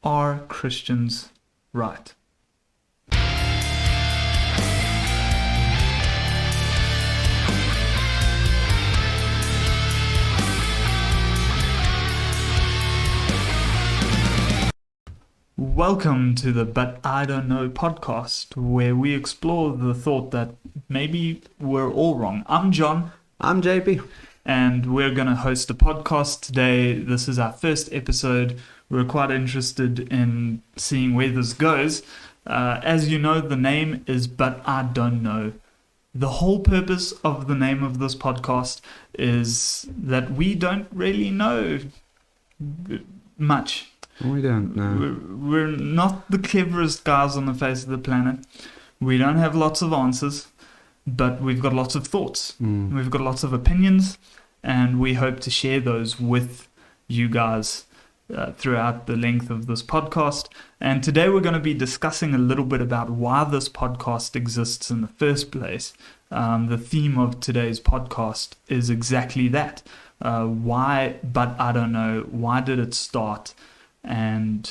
Are Christians right? Welcome to the But I Don't Know podcast, where we explore the thought that maybe we're all wrong. I'm John. I'm JP. And we're going to host a podcast today. This is our first episode. We're quite interested in seeing where this goes. As you know, the name is But I Don't Know. The whole purpose of the name of this podcast is that we don't really know much. We don't know. We're not the cleverest guys on the face of the planet. We don't have lots of answers, but we've got lots of thoughts. We've got lots of opinions, and we hope to share those with you guys throughout the length of this podcast. And today we're going to be discussing a little bit about why this podcast exists in the first place. The theme of today's podcast is exactly that. Why, but I don't know. Why did it start? And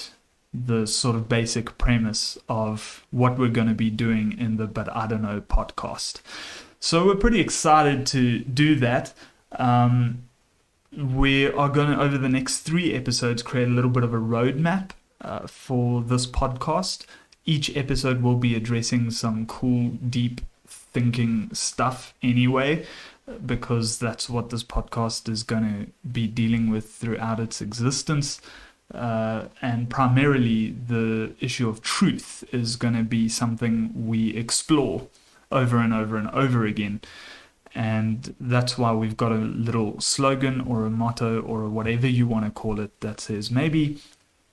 the sort of basic premise of what we're going to be doing in the But I Don't Know podcast. So we're pretty excited to do that. We are going to, over the next 3 episodes, create a little bit of a roadmap for this podcast. Each episode will be addressing some cool, deep thinking stuff anyway, because that's what this podcast is going to be dealing with throughout its existence. And primarily the issue of truth is going to be something we explore over and over and over again. And that's why we've got a little slogan or a motto or whatever you want to call it that says, maybe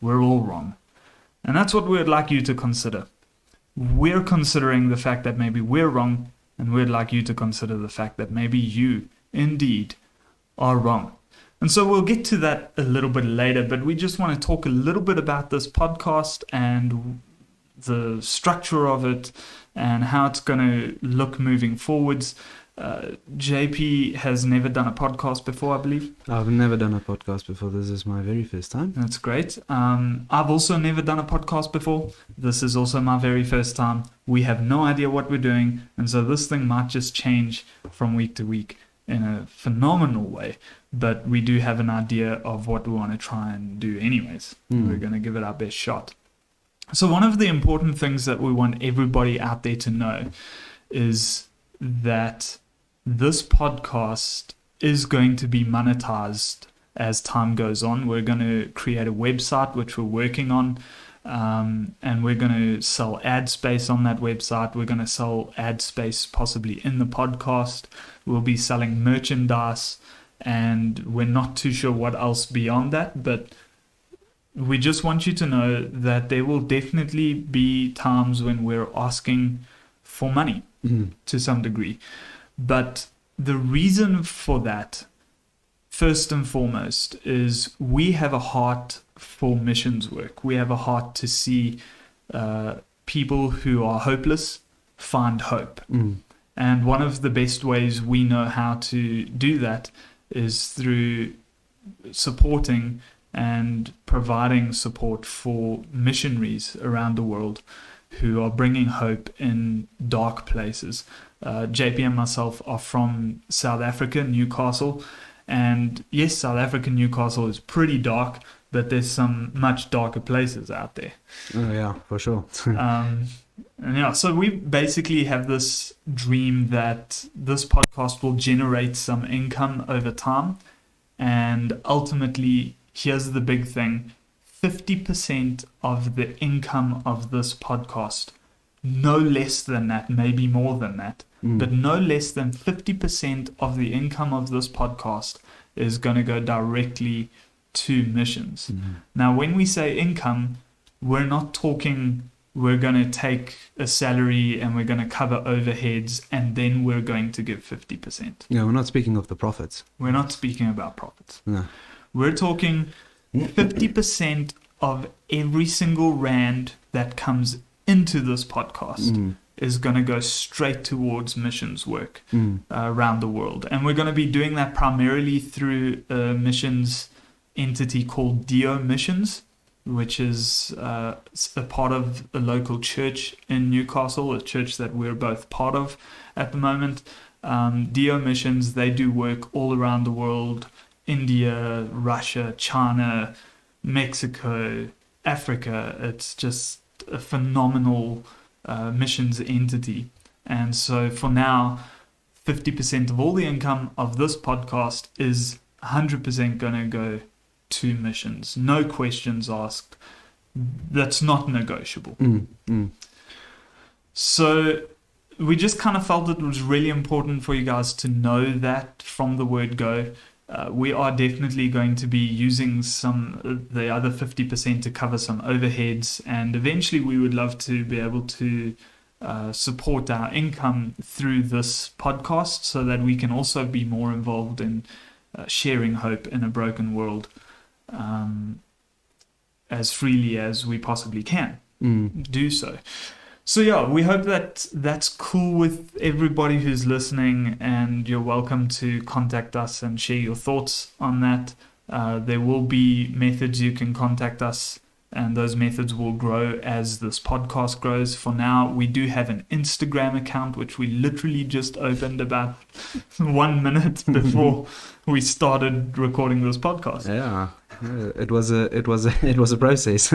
we're all wrong. And that's what we'd like you to consider. We're considering the fact that maybe we're wrong, and we'd like you to consider the fact that maybe you indeed are wrong. And so we'll get to that a little bit later, but we just want to talk a little bit about this podcast and the structure of it and how it's going to look moving forwards. JP has never done a podcast before, I believe. I've never done a podcast before. This is my very first time. That's great. I've also never done a podcast before. This is also my very first time. We have no idea what we're doing, and so this thing might just change from week to week in a phenomenal way. But we do have an idea of what we want to try and do anyways. We're going to give it our best shot. So one of the important things that we want everybody out there to know is that this podcast is going to be monetized as time goes on. We're going to create a website, which we're working on, and we're going to sell ad space on that website. We're going to sell ad space possibly in the podcast. We'll be selling merchandise, and we're not too sure what else beyond that, but we just want you to know that there will definitely be times when we're asking for money to some degree. But the reason for that, first and foremost, is we have a heart for missions work. We have a heart to see people who are hopeless find hope. And one of the best ways we know how to do that is through supporting and providing support for missionaries around the world who are bringing hope in dark places. JP and myself are from South Africa, Newcastle, and yes, South Africa, Newcastle is pretty dark, but there's some much darker places out there. Oh yeah, for sure. And yeah, so we basically have this dream that this podcast will generate some income over time, and ultimately, here's the big thing, 50% of the income of this podcast, no less than that, maybe more than that, but no less than 50% of the income of this podcast is going to go directly to missions. Now, when we say income, we're not talking we're going to take a salary and we're going to cover overheads and then we're going to give 50%. Yeah, we're not speaking of the profits. We're not speaking about profits. No. We're talking 50% of every single rand that comes into this podcast is going to go straight towards missions work around the world. And we're going to be doing that primarily through a missions entity called Dio Missions. which is a part of a local church in Newcastle, a church that we're both part of at the moment. DO Missions, they do work all around the world: India, Russia, China, Mexico, Africa. It's just a phenomenal missions entity. And so for now, 50% of all the income of this podcast is 100% going to go to missions. No questions asked. That's not negotiable. So we just kind of felt it was really important for you guys to know that from the word go. We are definitely going to be using the other 50% to cover some overheads, and eventually we would love to be able to support our income through this podcast so that we can also be more involved in sharing hope in a broken world as freely as we possibly can do so. So yeah, we hope that that's cool with everybody who's listening, and you're welcome to contact us and share your thoughts on that. There will be methods you can contact us, and those methods will grow as this podcast grows. For now, we do have an Instagram account, which we literally just opened about 1 minute before we started recording this podcast. Yeah, it was a process.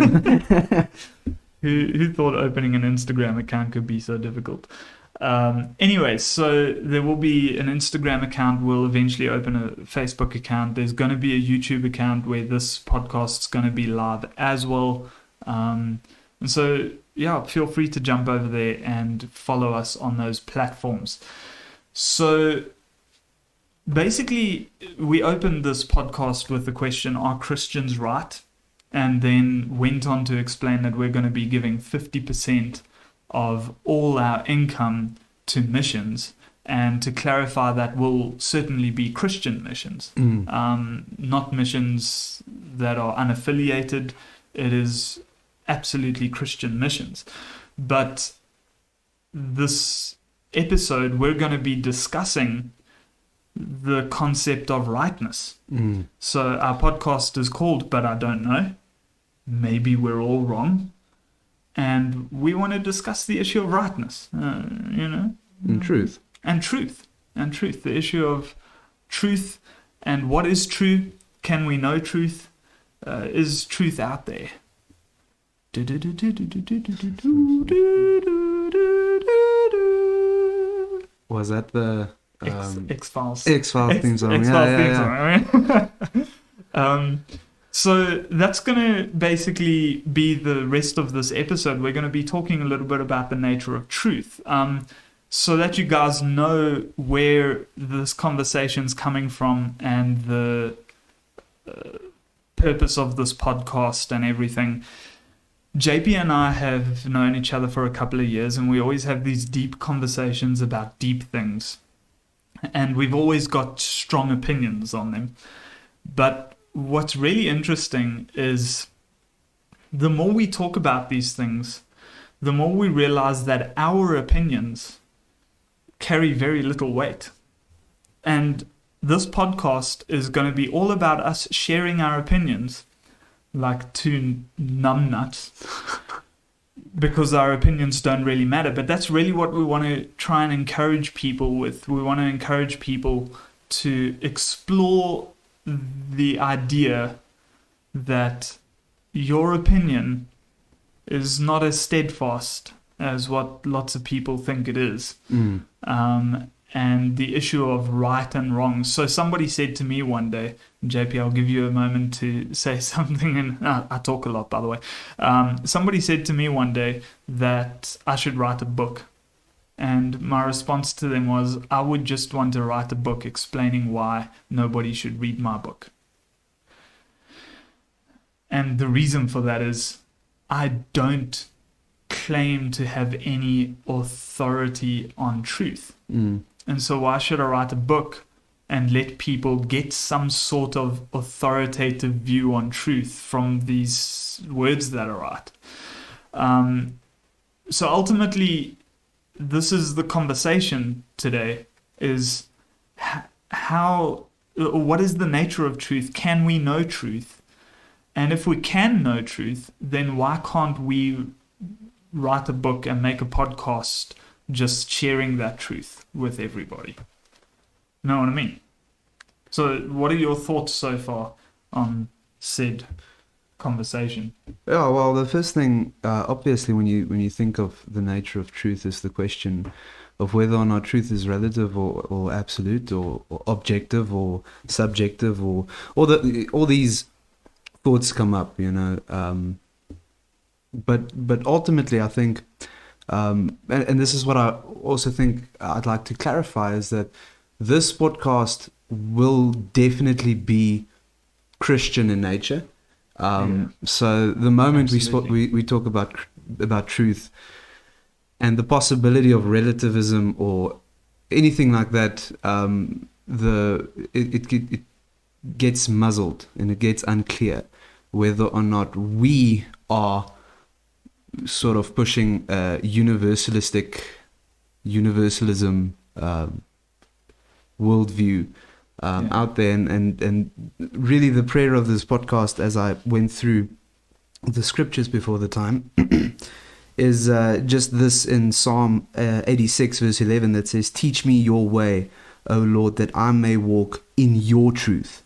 Who thought opening an Instagram account could be so difficult? Anyway, so there will be an Instagram account. We'll eventually open a Facebook account. There's going to be a YouTube account where this podcast's going to be live as well. And so, yeah, feel free to jump over there and follow us on those platforms. So basically, we opened this podcast with the question, are Christians right? And then went on to explain that we're going to be giving 50% of all our income to missions, and to clarify that will certainly be Christian missions, not missions that are unaffiliated. It is absolutely Christian missions. But this episode, we're going to be discussing the concept of rightness. So our podcast is called But I Don't Know. Maybe we're all wrong. And we want to discuss the issue of rightness, And truth. And truth. The issue of truth and what is true. Can we know truth? Is truth out there? Was that the X-Files? X-Files theme song. X-Files theme song. So that's going to basically be the rest of this episode. We're going to be talking a little bit about the nature of truth, so that you guys know where this conversation's coming from and the purpose of this podcast and everything. JP and I have known each other for a couple of years, and we always have these deep conversations about deep things. And we've always got strong opinions on them. But what's really interesting is the more we talk about these things, the more we realize that our opinions carry very little weight. And this podcast is going to be all about us sharing our opinions like two numbnuts because our opinions don't really matter. But that's really what we want to try and encourage people with. We want to encourage people to explore the idea that your opinion is not as steadfast as what lots of people think it is. And the issue of right and wrong. So somebody said to me one day, JP, I'll give you a moment to say something, and I talk a lot, by the way. Somebody said to me one day that I should write a book. And my response to them was, I would just want to write a book explaining why nobody should read my book. And the reason for that is I don't claim to have any authority on truth. And so why should I write a book and let people get some sort of authoritative view on truth from these words that are right? So ultimately, this is the conversation today, is what is the nature of truth? Can we know truth? And if we can know truth, then why can't we write a book and make a podcast just sharing that truth with everybody? You know what I mean? So what are your thoughts so far on said conversation? Yeah, well, the first thing, obviously, when you think of the nature of truth, is the question of whether or not truth is relative or absolute or objective or subjective or all these thoughts come up, you know. But ultimately, I think, and this is what I also think I'd like to clarify, is that this podcast will definitely be Christian in nature. So the moment we talk about truth and the possibility of relativism or anything like that, it gets muzzled and it gets unclear whether or not we are sort of pushing universalism worldview out there, and really the prayer of this podcast, as I went through the scriptures before the time, is just this in Psalm 86 verse 11 that says, "Teach me your way, O Lord, that I may walk in your truth.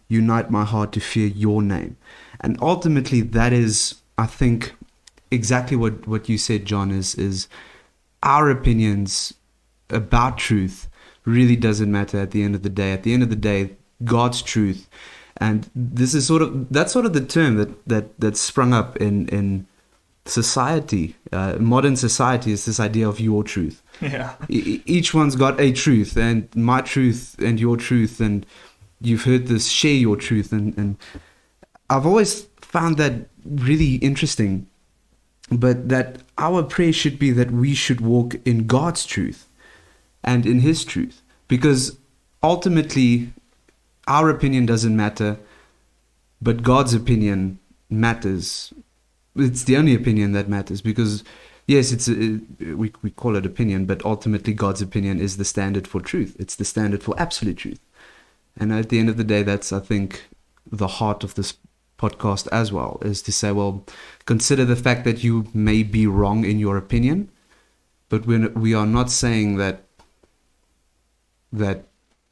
Unite my heart to fear your name." And ultimately that is, I think, exactly what you said, John, is our opinions about truth really doesn't matter at the end of the day. At the end of the day, God's truth, and this is that's sort of the term that sprung up in society, modern society, is this idea of your truth. Yeah. Each one's got a truth, and my truth and your truth, and you've heard this, share your truth, and I've always found that really interesting, but that our prayer should be that we should walk in God's truth and in His truth, because ultimately our opinion doesn't matter, but God's opinion matters. It's the only opinion that matters, because yes, we call it opinion, but ultimately God's opinion is the standard for truth. It's the standard for absolute truth. And at the end of the day, that's, I think, the heart of this podcast as well, is to say, well, consider the fact that you may be wrong in your opinion, but we are not saying that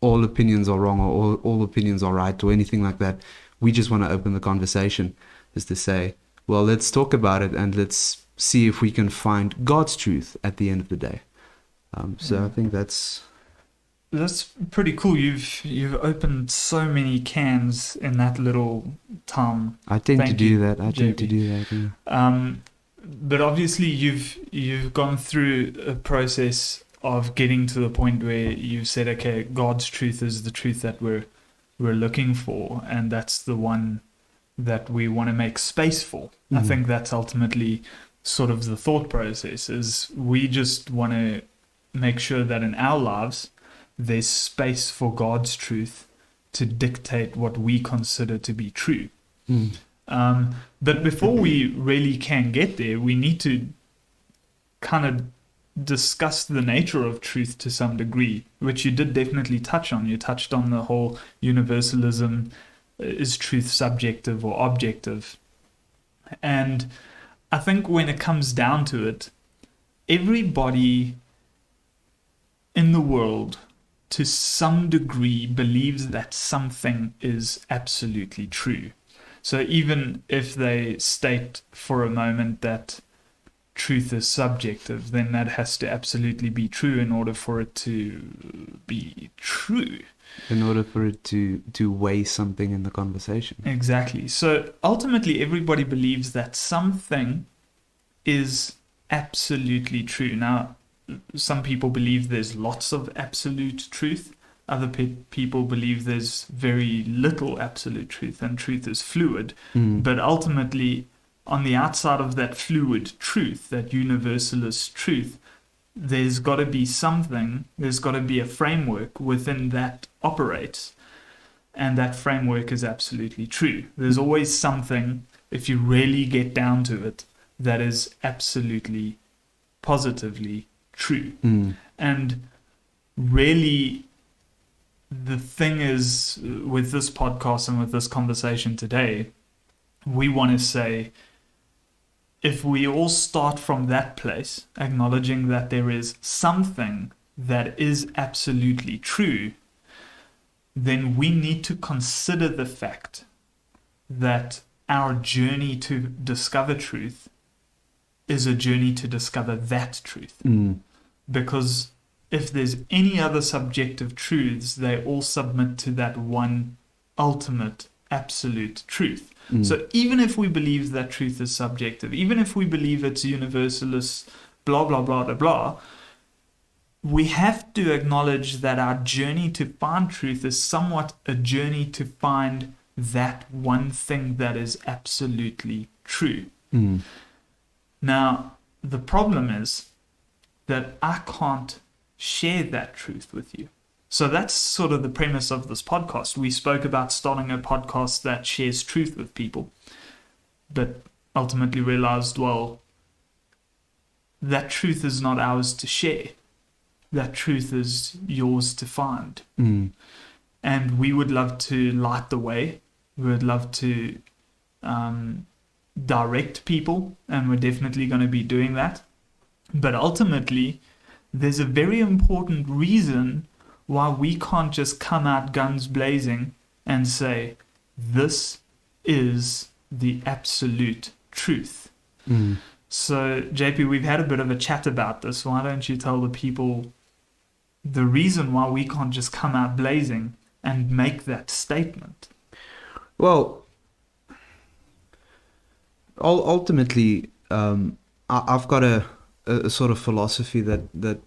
all opinions are wrong or all opinions are right or anything like that. We just want to open the conversation, is to say, well, let's talk about it and let's see if we can find God's truth at the end of the day. So I think that's pretty cool. You've opened so many cans in that little time. I tend Thank to do you, that. I tend to JB. do that. Yeah. But obviously you've gone through a process of getting to the point where you've said, okay, God's truth is the truth that we're looking for, and that's the one that we want to make space for. I think that's ultimately sort of the thought process, is we just want to make sure that in our lives there's space for God's truth to dictate what we consider to be true. But before we really can get there, we need to kind of discuss the nature of truth to some degree, which you did definitely touch on. You touched on the whole universalism. Is truth subjective or objective? And I think when it comes down to it, everybody in the world to some degree believes that something is absolutely true. So even if they state for a moment that truth is subjective, then that has to absolutely be true in order for it to be true. In order for it to weigh something in the conversation. Exactly. So ultimately everybody believes that something is absolutely true. Now, some people believe there's lots of absolute truth. Other people believe there's very little absolute truth, and truth is fluid. But ultimately, on the outside of that fluid truth, that universalist truth, there's got to be something, there's got to be a framework within that operates, and that framework is absolutely true. There's always something, if you really get down to it, that is absolutely, positively true. And really, the thing is, with this podcast and with this conversation today, we want to say, if we all start from that place, acknowledging that there is something that is absolutely true, then we need to consider the fact that our journey to discover truth is a journey to discover that truth. Because if there's any other subjective truths, they all submit to that one ultimate absolute truth. So even if we believe that truth is subjective, even if we believe it's universalist, blah, blah, blah, blah, blah, we have to acknowledge that our journey to find truth is somewhat a journey to find that one thing that is absolutely true. Now, the problem is that I can't share that truth with you. So that's sort of the premise of this podcast. We spoke about starting a podcast that shares truth with people, but ultimately realized, well, that truth is not ours to share. That truth is yours to find. And we would love to light the way. We would love to direct people, and we're definitely going to be doing that. But ultimately, there's a very important reason why we can't just come out guns blazing and say, this is the absolute truth. So, JP, we've had a bit of a chat about this. Why don't you tell the people the reason why we can't just come out blazing and make that statement? Well, ultimately, I've got a sort of philosophy that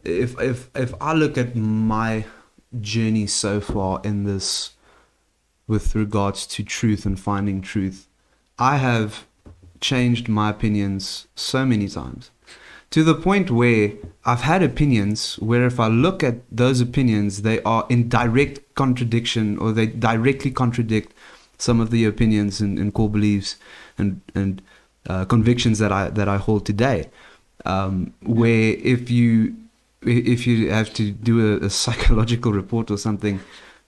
if I look at my journey so far in this with regards to truth and finding truth, I have changed my opinions so many times, to the point where I've had opinions where if I look at those opinions, they are in direct contradiction, or they directly contradict some of the opinions and core beliefs and convictions that I hold today. Where if you have to do a psychological report or something,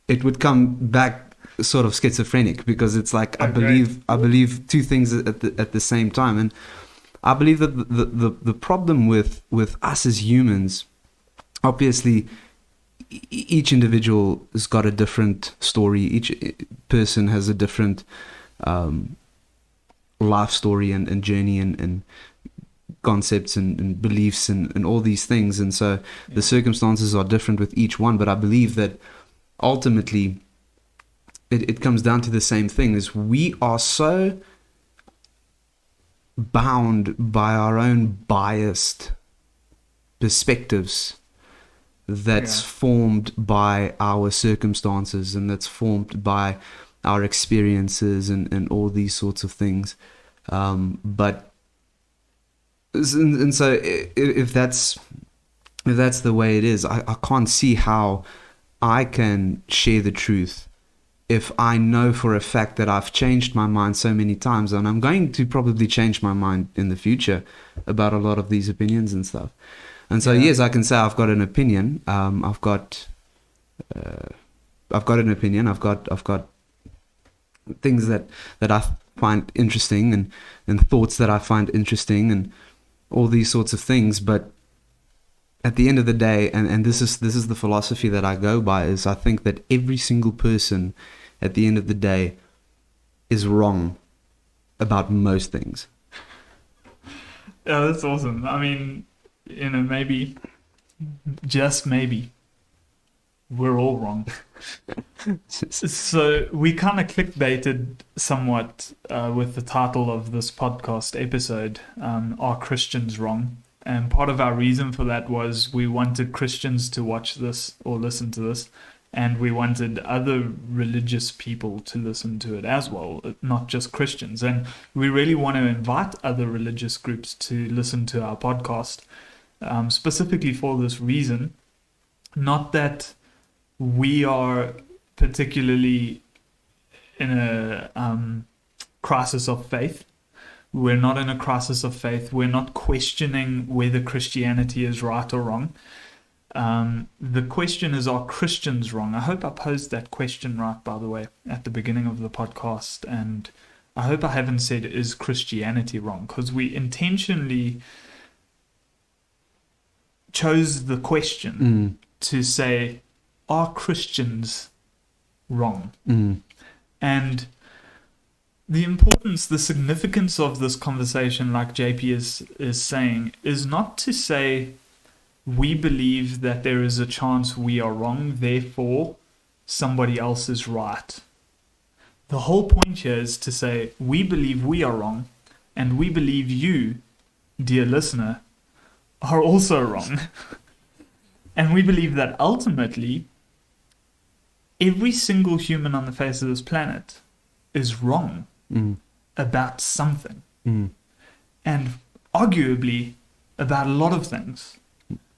it would come back sort of schizophrenic, because it's like I believe two things at the same time. And I believe that the problem with us as humans, obviously each individual has got a different story. Each person has a different life story and journey and concepts and beliefs and all these things. And so the circumstances are different with each one. But I believe that ultimately it comes down to the same thing, is we are so bound by our own biased perspectives that's formed by our circumstances, and that's formed by our experiences and all these sorts of things. But so if that's the way it is, I can't see how I can share the truth if I know for a fact that I've changed my mind so many times, and I'm going to probably change my mind in the future about a lot of these opinions and stuff. And so yes, I can say I've got an opinion. I've got an opinion. I've got things that I find interesting and thoughts that I find interesting and all these sorts of things. But at the end of the day, and this is the philosophy that I go by, is I think that every single person at the end of the day is wrong about most things. Yeah, that's awesome. I mean, maybe, just maybe, we're all wrong. So we kind of clickbaited somewhat with the title of this podcast episode, Are Christians Wrong? And part of our reason for that was we wanted Christians to watch this or listen to this, and we wanted other religious people to listen to it as well, not just Christians. And we really want to invite other religious groups to listen to our podcast, specifically for this reason. Not that we are particularly in a crisis of faith. We're not in a crisis of faith. We're not questioning whether Christianity is right or wrong. The question is, are Christians wrong? I hope I posed that question right, by the way, at the beginning of the podcast. And I hope I haven't said is Christianity wrong, because we intentionally chose the question to say, are Christians wrong? And the importance, the significance of this conversation, like JP is saying, is not to say we believe that there is a chance we are wrong, therefore somebody else is right. The whole point here is to say we believe we are wrong, and we believe you, dear listener, are also wrong. And we believe that ultimately every single human on the face of this planet is wrong about something. And arguably about a lot of things.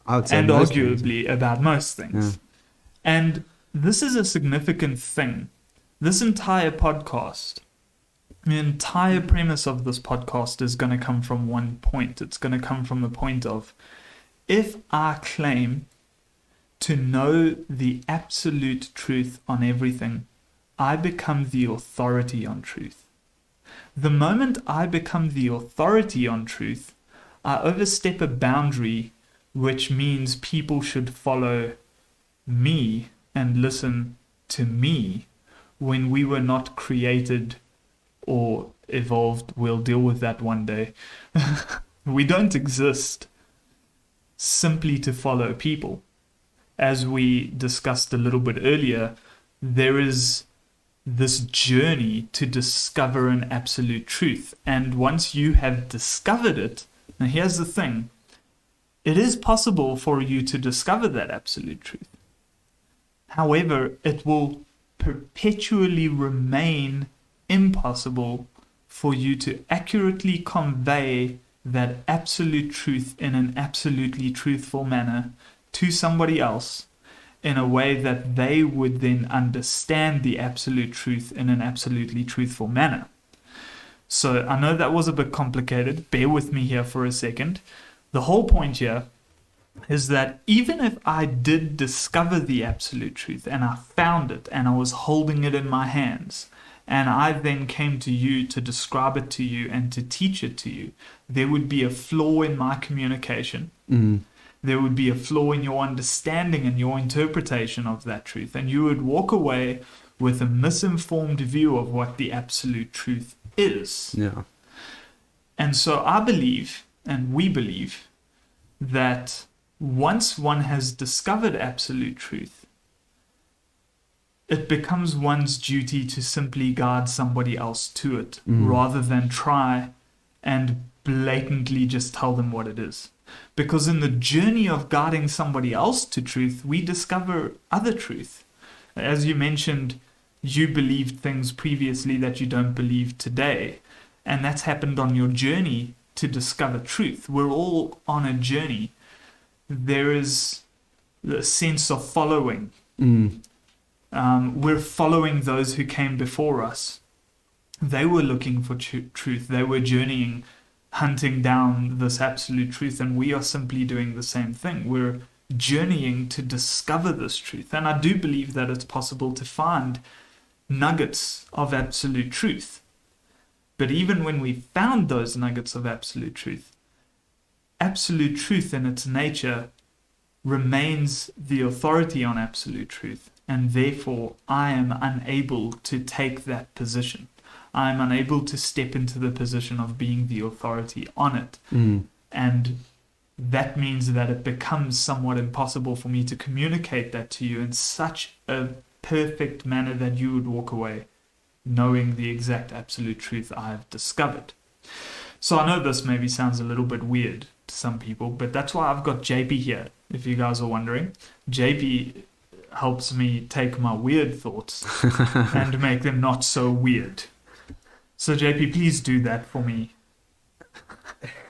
I would say And most arguably things. about most things. Yeah. And this is a significant thing. This entire podcast, the entire premise of this podcast is going to come from one point. It's going to come from the point of, if I claim to know the absolute truth on everything, I become the authority on truth. The moment I become the authority on truth, I overstep a boundary, which means people should follow me and listen to me when we were not created or evolved. We'll deal with that one day. We don't exist simply to follow people. As we discussed a little bit earlier, there is this journey to discover an absolute truth. And once you have discovered it, now here's the thing, it is possible for you to discover that absolute truth. However, it will perpetually remain impossible for you to accurately convey that absolute truth in an absolutely truthful manner to somebody else in a way that they would then understand the absolute truth in an absolutely truthful manner. So I know that was a bit complicated. Bear with me here for a second. The whole point here is that even if I did discover the absolute truth and I found it and I was holding it in my hands and I then came to you to describe it to you and to teach it to you, there would be a flaw in my communication. There would be a flaw in your understanding and your interpretation of that truth, and you would walk away with a misinformed view of what the absolute truth is. Yeah. And so I believe, and we believe, that once one has discovered absolute truth, it becomes one's duty to simply guide somebody else to it, rather than try and blatantly just tell them what it is. Because in the journey of guiding somebody else to truth, we discover other truth. As you mentioned, you believed things previously that you don't believe today. And that's happened on your journey to discover truth. We're all on a journey. There is the sense of following. We're following those who came before us. They were looking for truth. They were journeying, hunting down this absolute truth, and we are simply doing the same thing. We're journeying to discover this truth. And I do believe that it's possible to find nuggets of absolute truth. But even when we found those nuggets of absolute truth in its nature remains the authority on absolute truth, and therefore I am unable to take that position. I am unable to step into the position of being the authority on it. And that means that it becomes somewhat impossible for me to communicate that to you in such a perfect manner that you would walk away knowing the exact absolute truth I have discovered. So I know this maybe sounds a little bit weird to some people, but that's why I've got JP here, if you guys are wondering. JP helps me take my weird thoughts and make them not so weird. So JP, please do that for me.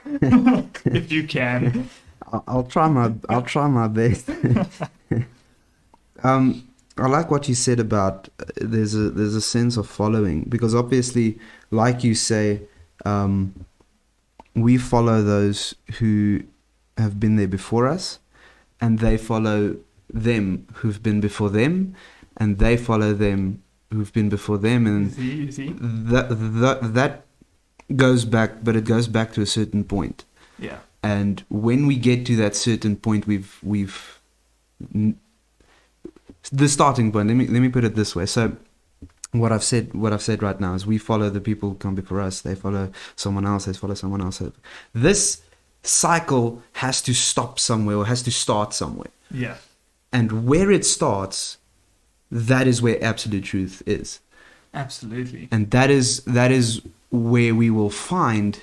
If you can. I'll try my best. I like what you said about there's a sense of following, because obviously, like you say, we follow those who have been there before us, and they follow them who've been before them, and they follow them who've been before them, and You see? that goes back, but it goes back to a certain point. Yeah. And when we get to that certain point, the starting point. Let me put it this way. So, what I've said right now is we follow the people who come before us. They follow someone else. They follow someone else. This cycle has to stop somewhere, or has to start somewhere. Yeah. And where it starts, that is where absolute truth is. Absolutely. And that is where we will find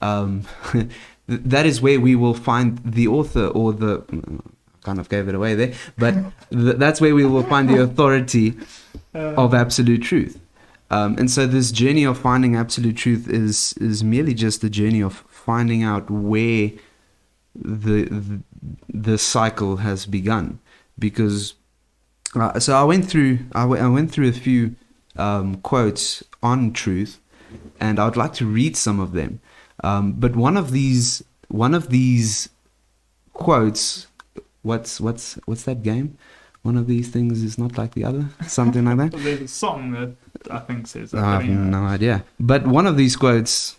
that is where we will find the author, or the kind of gave it away there, but that's where we will find the authority of absolute truth. And so this journey of finding absolute truth is merely just the journey of finding out where the cycle has begun. Because so I went through a few quotes on truth, and I would like to read some of them. But one of these quotes, what's that game? One of these things is not like the other, something like that. There's a song that I think says that. I have no idea. But one of these quotes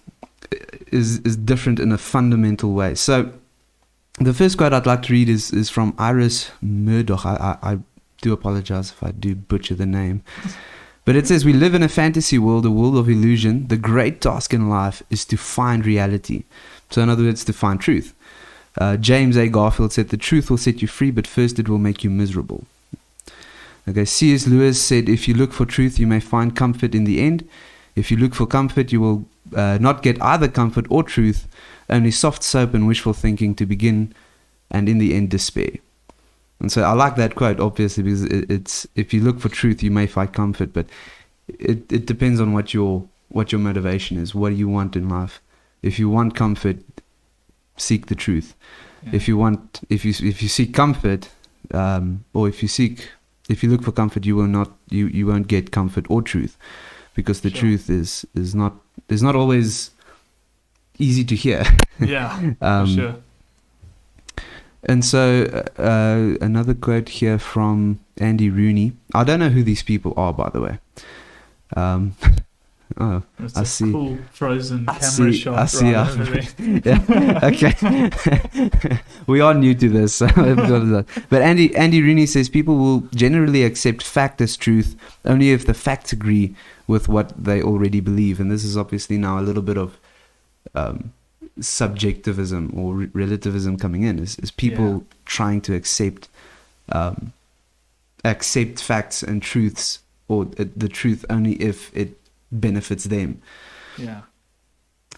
is different in a fundamental way. So the first quote I'd like to read is from Iris Murdoch. I do apologize if I do butcher the name. But it says, "We live in a fantasy world, a world of illusion. The great task in life is to find reality." So in other words, to find truth. James A. Garfield said, "The truth will set you free, but first it will make you miserable." Okay, C.S. Lewis said, "If you look for truth, you may find comfort in the end. If you look for comfort, you will not get either comfort or truth, only soft soap and wishful thinking to begin, and in the end, despair." And so I like that quote, obviously, because it's if you look for truth, you may find comfort, but it depends on what your motivation is. What do you want in life? If you want comfort, seek the truth. Yeah. If you seek comfort, or if you look for comfort, you won't get comfort or truth, because the Sure. truth is not always easy to hear. Yeah, for sure. And so another quote here from Andy Rooney. I don't know who these people are, by the way. Oh, It's I a see. cool frozen I camera see- shot. I see, right I- over there. Yeah. Okay. We are new to this. So but Andy Rooney says people will generally accept fact as truth only if the facts agree with what they already believe. And this is obviously now a little bit of subjectivism or relativism coming in. Is people trying to accept facts and truths, or the truth only if it benefits them. Yeah.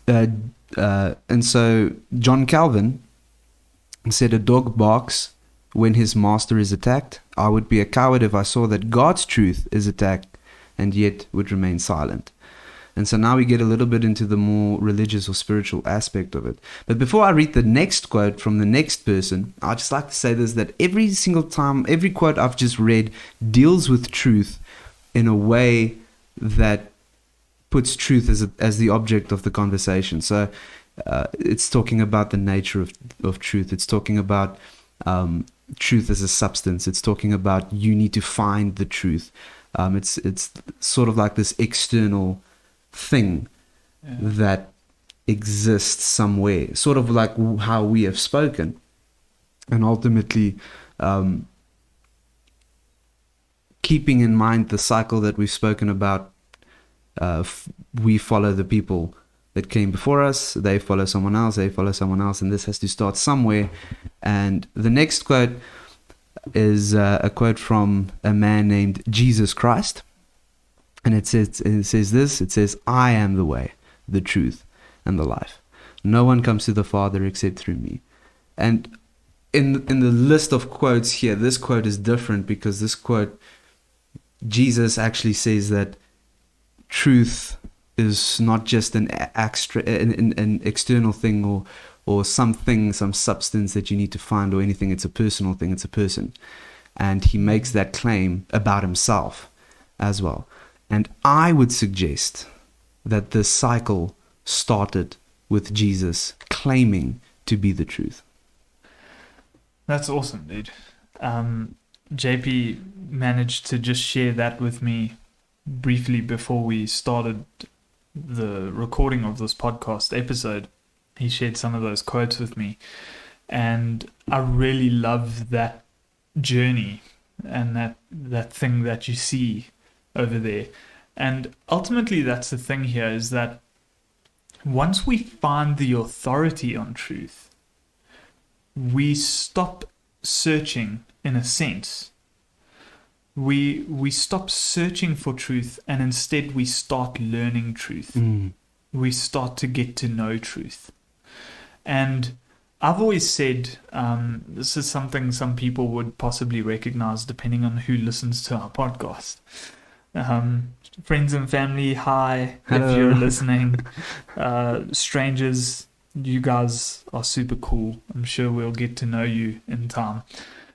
And so John Calvin said, "A dog barks when his master is attacked. I would be a coward if I saw that God's truth is attacked and yet would remain silent." And so now we get a little bit into the more religious or spiritual aspect of it. But before I read the next quote from the next person, I'd just like to say this, that every single time, every quote I've just read deals with truth in a way that puts truth as the object of the conversation. So it's talking about the nature of truth. It's talking about truth as a substance. It's talking about you need to find the truth. It's sort of like this external thing that exists somewhere, sort of like how we have spoken. And ultimately, keeping in mind the cycle that we've spoken about, we follow the people that came before us, they follow someone else, and this has to start somewhere. And the next quote is a quote from a man named Jesus Christ. And it says, "I am the way, the truth, and the life. No one comes to the Father except through me." And in the list of quotes here, this quote is different, because this quote, Jesus actually says that truth is not just an external thing or something, some substance that you need to find or anything. It's a personal thing. It's a person. And he makes that claim about himself as well. And I would suggest that this cycle started with Jesus claiming to be the truth. That's awesome, dude. JP managed to just share that with me briefly before we started the recording of this podcast episode. He shared some of those quotes with me, and I really love that journey and that thing that you see over there. And ultimately, that's the thing here, is that once we find the authority on truth, we stop searching, in a sense. We stop searching for truth, and instead we start learning truth. We start to get to know truth. And I've always said, this is something some people would possibly recognize depending on who listens to our podcast. Friends and family, hi. Hello. If you're listening. Strangers, you guys are super cool. I'm sure we'll get to know you in time.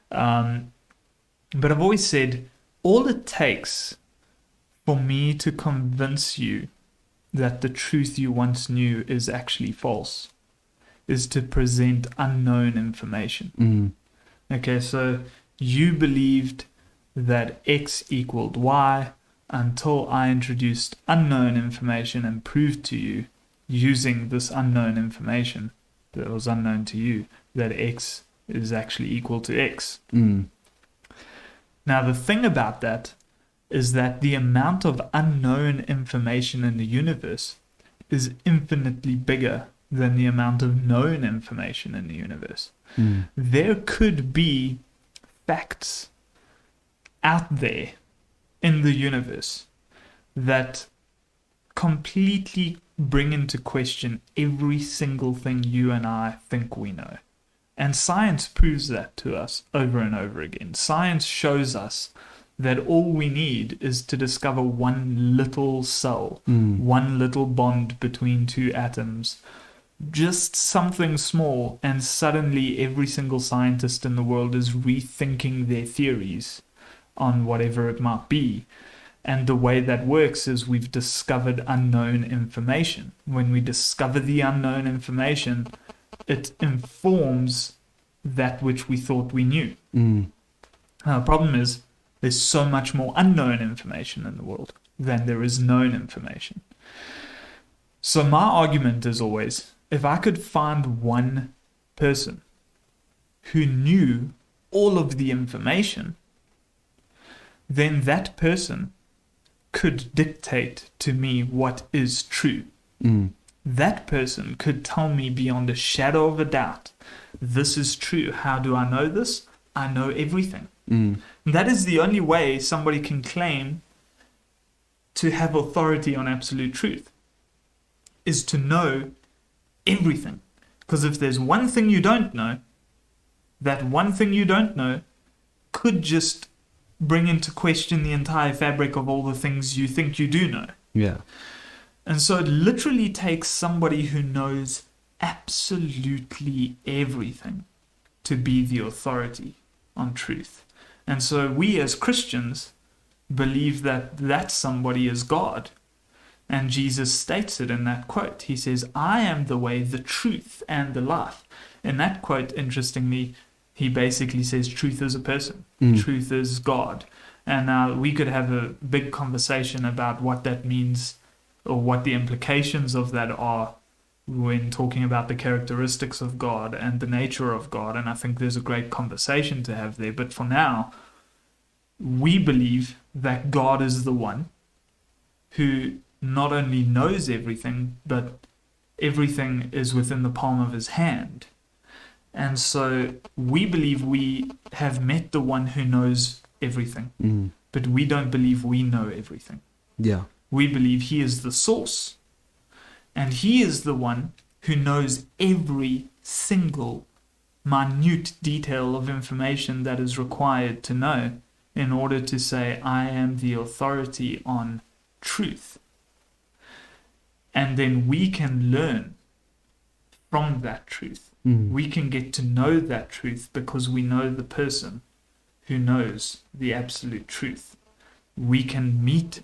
But I've always said, all it takes for me to convince you that the truth you once knew is actually false is to present unknown information. Okay, so you believed that X equaled Y until I introduced unknown information and proved to you, using this unknown information that was unknown to you, that X is actually equal to X. Now, the thing about that is that the amount of unknown information in the universe is infinitely bigger than the amount of known information in the universe. There could be facts out there in the universe that completely bring into question every single thing you and I think we know. And science proves that to us over and over again. Science shows us that all we need is to discover one little cell, one little bond between two atoms, just something small, and suddenly every single scientist in the world is rethinking their theories on whatever it might be. And the way that works is we've discovered unknown information. When we discover the unknown information, it informs that which we thought we knew. The problem is there's so much more unknown information in the world than there is known information. So my argument is always, if I could find one person who knew all of the information, then that person could dictate to me what is true. That person could tell me beyond a shadow of a doubt, this is true. How do I know this? I know everything. That is the only way somebody can claim to have authority on absolute truth, is to know everything. Because if there's one thing you don't know, that one thing you don't know could just bring into question the entire fabric of all the things you think you do know. Yeah. And so it literally takes somebody who knows absolutely everything to be the authority on truth. And so we as Christians believe that that somebody is God. And Jesus states it in that quote. He says, I am the way, the truth, and the life. In that quote, interestingly, he basically says truth is a person. Truth is God. And we could have a big conversation about what that means, or what the implications of that are when talking about the characteristics of God and the nature of God. And I think there's a great conversation to have there. But for now, we believe that God is the one who not only knows everything, but everything is within the palm of his hand. And so we believe we have met the one who knows everything, but we don't believe we know everything. Yeah. We believe he is the source, and he is the one who knows every single minute detail of information that is required to know in order to say, I am the authority on truth. And then we can learn from that truth. We can get to know that truth because we know the person who knows the absolute truth. We can meet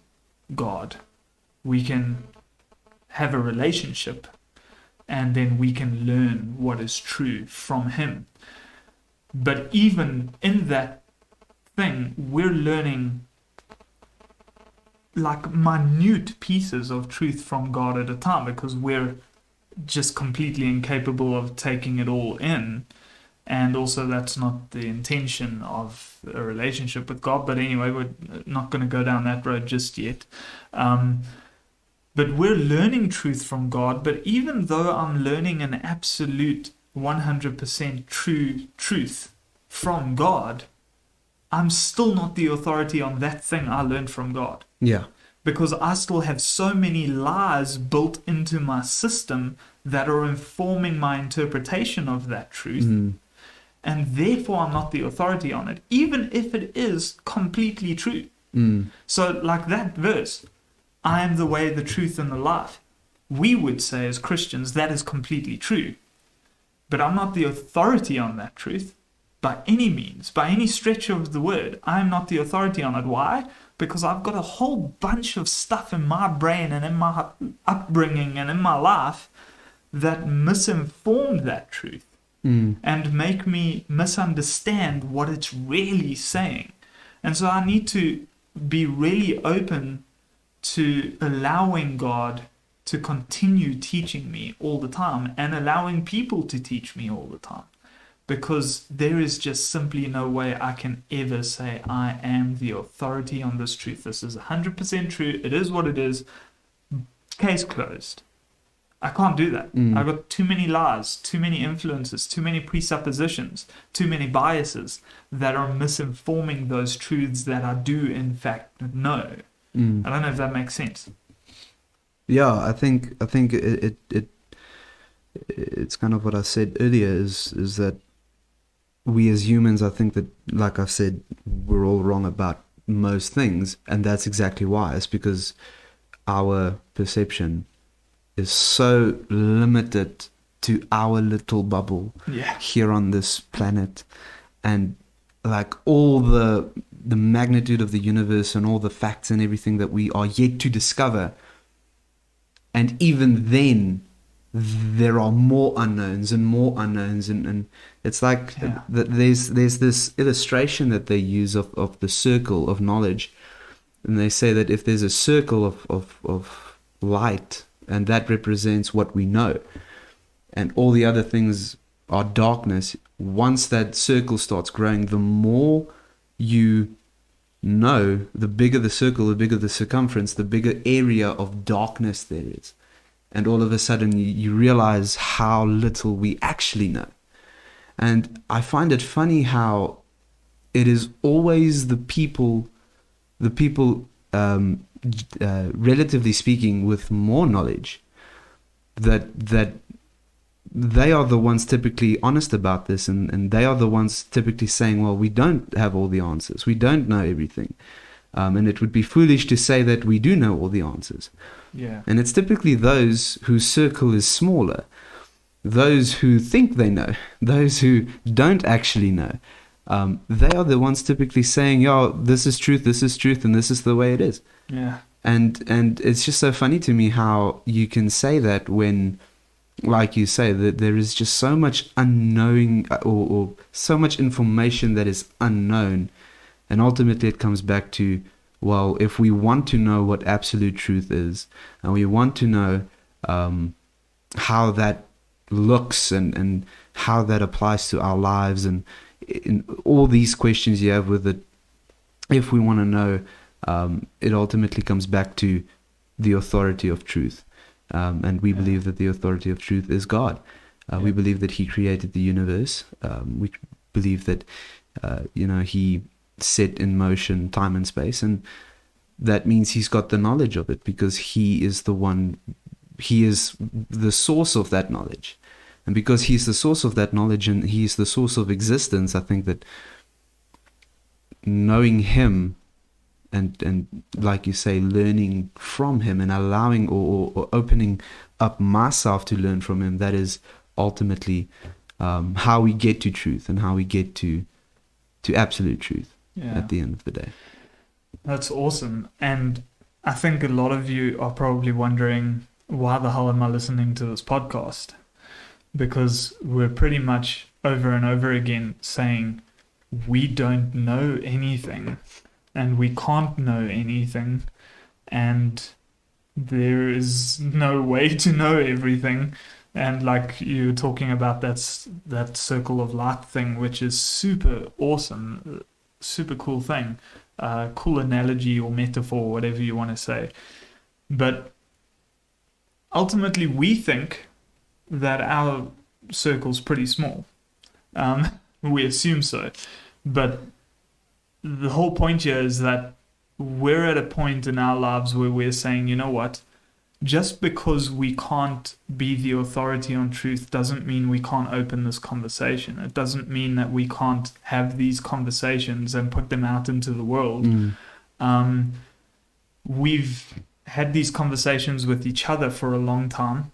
God. We can have a relationship, and then we can learn what is true from him. But even in that thing, we're learning like minute pieces of truth from God at a time because we're just completely incapable of taking it all in. And also, that's not the intention of a relationship with God. But anyway, we're not going to go down that road just yet. But we're learning truth from God. But even though I'm learning an absolute 100% true truth from God, I'm still not the authority on that thing I learned from God. Yeah. Because I still have so many lies built into my system that are informing my interpretation of that truth. Mm. And therefore I'm not the authority on it, even if it is completely true. Mm. So like that verse, I am the way, the truth, and the life. We would say as Christians that is completely true. But I'm not the authority on that truth by any means, by any stretch of the word. I'm not the authority on it. Why? Because I've got a whole bunch of stuff in my brain and in my upbringing and in my life that misinformed that truth. And make me misunderstand what it's really saying. And so I need to be really open to allowing God to continue teaching me all the time and allowing people to teach me all the time. Because there is just simply no way I can ever say I am the authority on this truth. This is 100% true. It is what it is. Case closed. I can't do that. I've got too many lies, too many influences, too many presuppositions, too many biases that are misinforming those truths that I do in fact know. I don't know if that makes sense. Yeah, I think it's kind of what I said earlier is that we as humans, I think that, like I've said, we're all wrong about most things, and that's exactly why. It's because our perception is so limited to our little bubble here on this planet, and like all the magnitude of the universe and all the facts and everything that we are yet to discover. And even then there are more unknowns and it's like there's this illustration that they use of the circle of knowledge, and they say that if there's a circle of light, and that represents what we know, and all the other things are darkness. Once that circle starts growing, the more you know, the bigger the circle, the bigger the circumference, the bigger area of darkness there is. And all of a sudden you realize how little we actually know. And I find it funny how it is always the people relatively speaking, with more knowledge, that they are the ones typically honest about this, and they are the ones typically saying, well, we don't have all the answers, we don't know everything, and it would be foolish to say that we do know all the answers. And it's typically those whose circle is smaller, those who think they know, those who don't actually know. They are the ones typically saying, "Yo, this is truth, and this is the way it is." And it's just so funny to me how you can say that when, like you say, that there is just so much unknowing or so much information that is unknown, and ultimately it comes back to, well, if we want to know what absolute truth is, and we want to know how that looks and how that applies to our lives, and in all these questions you have with it, if we want to know, it ultimately comes back to the authority of truth. And we believe that the authority of truth is God. We believe that He created the universe. We believe that, He set in motion time and space. And that means He's got the knowledge of it, because He is the one, He is the source of that knowledge. And because He's the source of that knowledge and He's the source of existence, I think that knowing Him and like you say, learning from Him and allowing or opening up myself to learn from Him, that is ultimately how we get to truth and how we get to absolute truth at the end of the day. That's awesome. And I think a lot of you are probably wondering, why the hell am I listening to this podcast? Because we're pretty much over and over again saying we don't know anything, and we can't know anything, and there is no way to know everything. And like you were talking about, that circle of light thing, which is super awesome, super cool thing, cool analogy or metaphor, whatever you want to say. But ultimately, we think that our circle's pretty small. We assume so. But the whole point here is that we're at a point in our lives where we're saying, you know what? Just because we can't be the authority on truth doesn't mean we can't open this conversation. It doesn't mean that we can't have these conversations and put them out into the world. We've had these conversations with each other for a long time,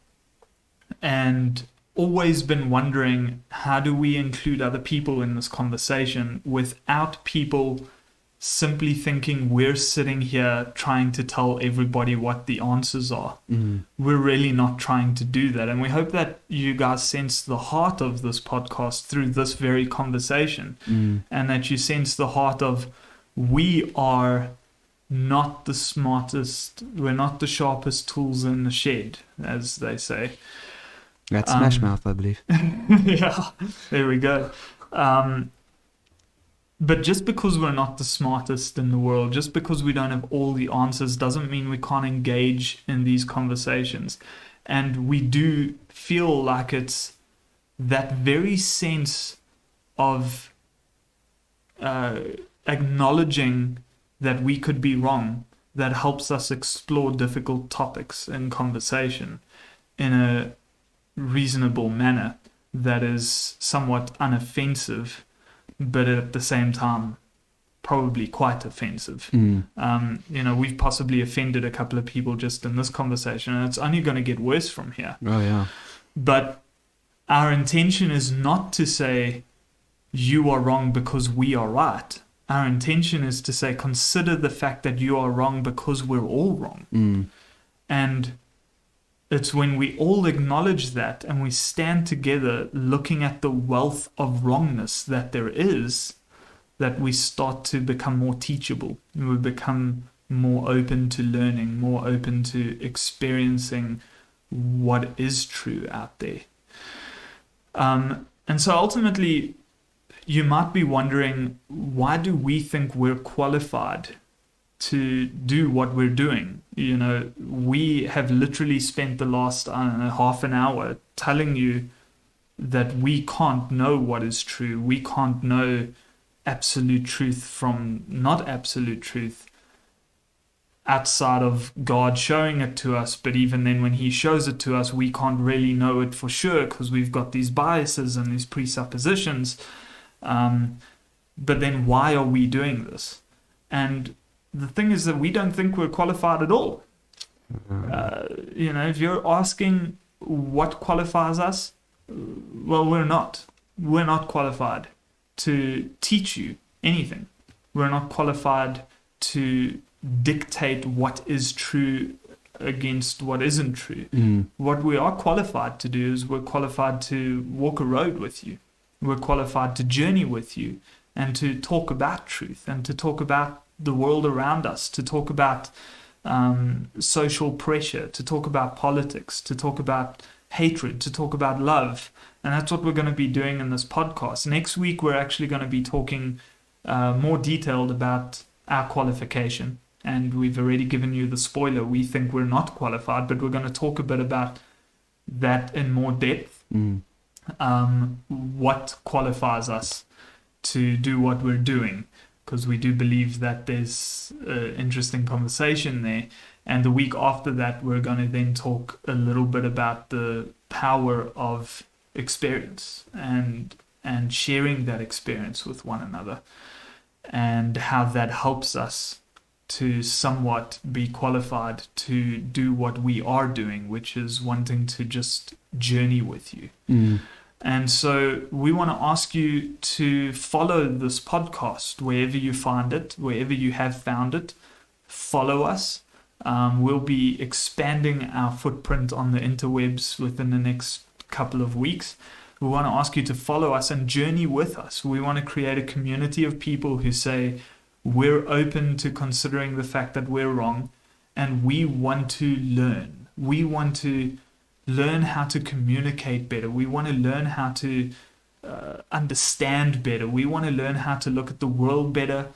and always been wondering, how do we include other people in this conversation without people simply thinking we're sitting here trying to tell everybody what the answers are. We're really not trying to do that. And we hope that you guys sense the heart of this podcast through this very conversation, and that you sense the heart of, we are not the smartest, we're not the sharpest tools in the shed, as they say. That's Smash Mouth, I believe. Yeah, there we go. But just because we're not the smartest in the world, just because we don't have all the answers, doesn't mean we can't engage in these conversations. And we do feel like it's that very sense of acknowledging that we could be wrong that helps us explore difficult topics in conversation in a reasonable manner that is somewhat unoffensive, but at the same time probably quite offensive. We've possibly offended a couple of people just in this conversation, and it's only going to get worse from here. Oh yeah. But our intention is not to say you are wrong because we are right. Our intention is to say, consider the fact that you are wrong because we're all wrong. And it's when we all acknowledge that and we stand together looking at the wealth of wrongness that there is, that we start to become more teachable. We become more open to learning, more open to experiencing what is true out there. And so ultimately, you might be wondering, why do we think we're qualified to do what we're doing? We have literally spent the last, half an hour telling you that we can't know what is true. We can't know absolute truth from not absolute truth outside of God showing it to us. But even then, when he shows it to us, we can't really know it for sure because we've got these biases and these presuppositions. But then why are we doing this? And the thing is that we don't think we're qualified at all. If you're asking what qualifies us, well, we're not. We're not qualified to teach you anything. We're not qualified to dictate what is true against what isn't true. What we are qualified to do is we're qualified to walk a road with you. We're qualified to journey with you and to talk about truth and to talk about the world around us, to talk about social pressure, to talk about politics, to talk about hatred, to talk about love. And that's what we're going to be doing in this podcast. Next week, we're actually going to be talking more detailed about our qualification. And we've already given you the spoiler. We think we're not qualified, but we're going to talk a bit about that in more depth. What qualifies us to do what we're doing, because we do believe that there's an interesting conversation there. And the week after that, we're going to then talk a little bit about the power of experience and sharing that experience with one another, and how that helps us to somewhat be qualified to do what we are doing, which is wanting to just journey with you. And so we want to ask you to follow this podcast wherever you find it, wherever you have found it. Follow us. We'll be expanding our footprint on the interwebs within the next couple of weeks. We want to ask you to follow us and journey with us. We want to create a community of people who say, we're open to considering the fact that we're wrong, and we want to learn. We want to learn how to communicate better. We want to learn how to understand better. We want to learn how to look at the world better,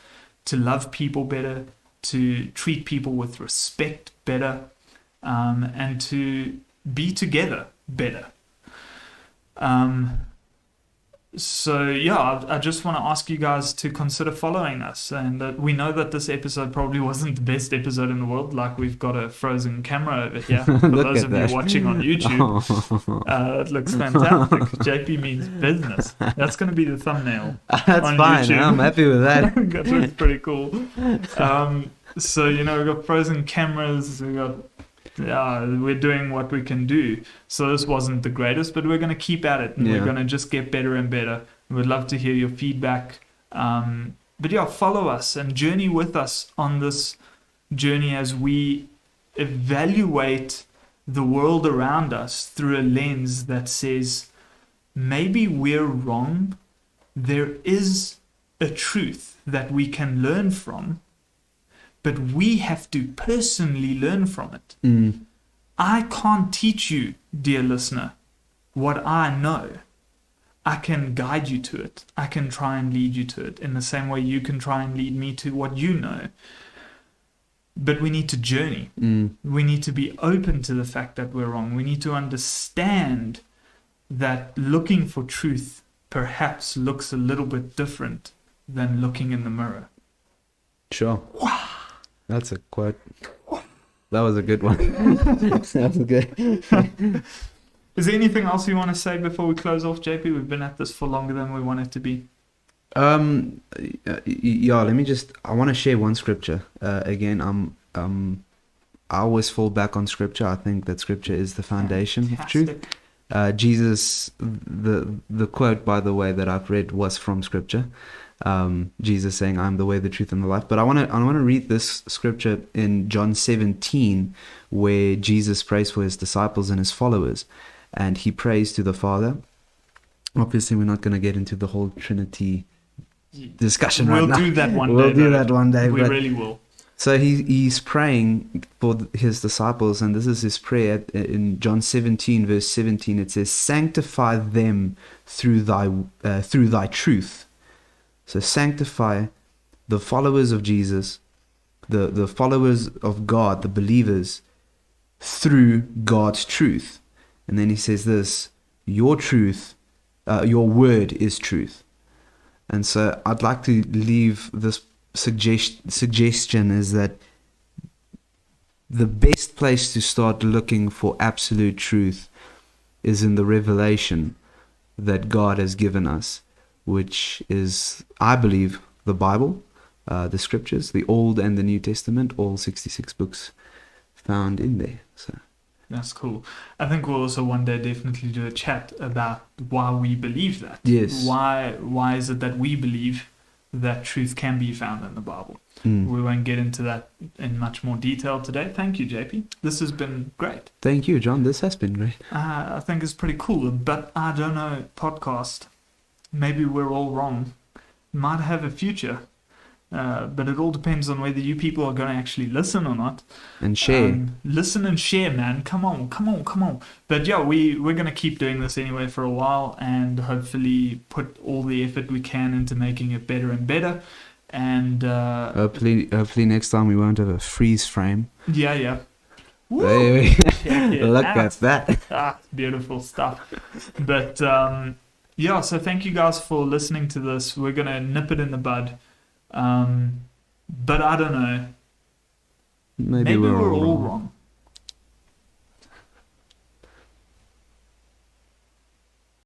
to love people better, to treat people with respect better, and to be together better. So yeah, I just want to ask you guys to consider following us. And we know that this episode probably wasn't the best episode in the world. Like, we've got a frozen camera over here. For those of you watching on YouTube, it looks fantastic. JP means business. That's going to be the thumbnail. That's on fine. YouTube. I'm happy with that. That looks pretty cool. So, we've got frozen cameras. We're doing what we can do. So this wasn't the greatest, but we're going to keep at it, and we're going to just get better and better. We'd love to hear your feedback. But yeah, follow us and journey with us on this journey as we evaluate the world around us through a lens that says, maybe we're wrong. There is a truth that we can learn from, but we have to personally learn from it. I can't teach you, dear listener, what I know. I can guide you to it. I can try and lead you to it in the same way you can try and lead me to what you know. But we need to journey. We need to be open to the fact that we're wrong. We need to understand that looking for truth perhaps looks a little bit different than looking in the mirror. Sure. Wow. That's a quote. That was a good one. That was good. Is there anything else you want to say before we close off, JP? We've been at this for longer than we wanted to be. Let me I want to share one scripture. Again, I always fall back on scripture. I think that scripture is the foundation of truth. Jesus, the quote, by the way, that I've read was from scripture. Jesus saying, "I'm the way, the truth, and the life." But I want to read this scripture in John 17, where Jesus prays for his disciples and his followers, and he prays to the Father. Obviously, we're not going to get into the whole Trinity discussion right now. We'll do that one day. We'll do that one day. We really will. So he's praying for his disciples, and this is his prayer in John 17, verse 17. It says, "Sanctify them through thy truth." So sanctify the followers of Jesus, the followers of God, the believers, through God's truth. And then he says this, your truth, your word is truth. And so I'd like to leave this suggestion is that the best place to start looking for absolute truth is in the revelation that God has given us, which is, I believe, the Bible, the scriptures, the Old and the New Testament, all 66 books found in there. So that's cool. I think we'll also one day definitely do a chat about why we believe that. Yes. Why is it that we believe that truth can be found in the Bible? We won't get into that in much more detail today. Thank you, JP. This has been great. Thank you, John. This has been great. I think it's pretty cool. But I don't know, podcast. Maybe we're all wrong. Might have a future. But it all depends on whether you people are going to actually listen or not. And share. Listen and share, man. Come on. But yeah, we're going to keep doing this anyway for a while, and hopefully put all the effort we can into making it better and better. And hopefully next time we won't have a freeze frame. Yeah. Hey, look at that. Beautiful stuff. But yeah, so thank you guys for listening to this. We're going to nip it in the bud. But I don't know. Maybe we're all wrong.